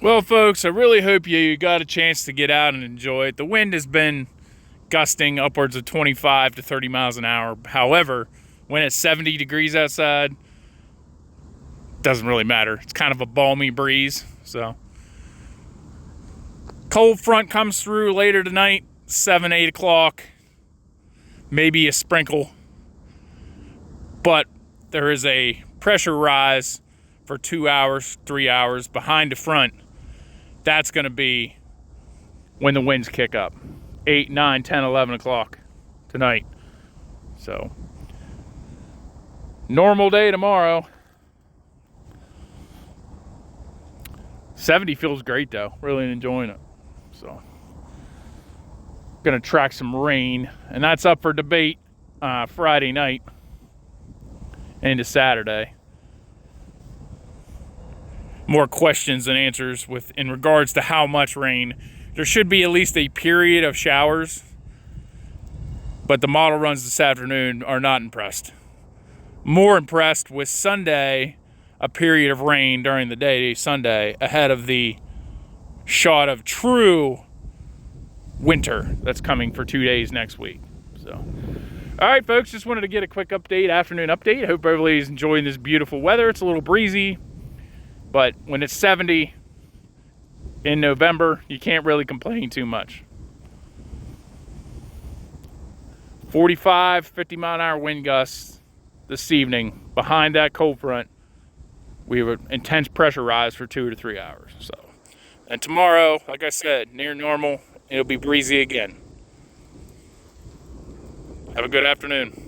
Well, folks, I really hope you got a chance to get out and enjoy it. The wind has been gusting upwards of 25 to 30 miles an hour. However, when it's 70 degrees outside, doesn't really matter. It's kind of a balmy breeze. So, cold front comes through later tonight, 7, 8 o'clock. Maybe a sprinkle. But there is a pressure rise for 2 hours, 3 hours behind the front. That's going to be when the winds kick up. 8, 9, 10, 11 o'clock tonight. So, normal day tomorrow. 70 feels great though. Really enjoying it. So, gonna track some rain, and that's up for debate Friday night into Saturday. More questions than answers in regards to how much rain. There should be at least a period of showers, but the model runs this afternoon are not impressed. More impressed with Sunday, a period of rain during the day, Sunday, ahead of the shot of true winter that's coming for 2 days next week. So, all right, folks, just wanted to get a quick afternoon update. I hope everybody's enjoying this beautiful weather. It's a little breezy, but when it's 70 in November, you can't really complain too much. 45, 50 mile an hour wind gusts this evening. Behind that cold front, we have an intense pressure rise for 2 to 3 hours. So, and tomorrow, like I said, near normal. It'll be breezy again. Have a good afternoon.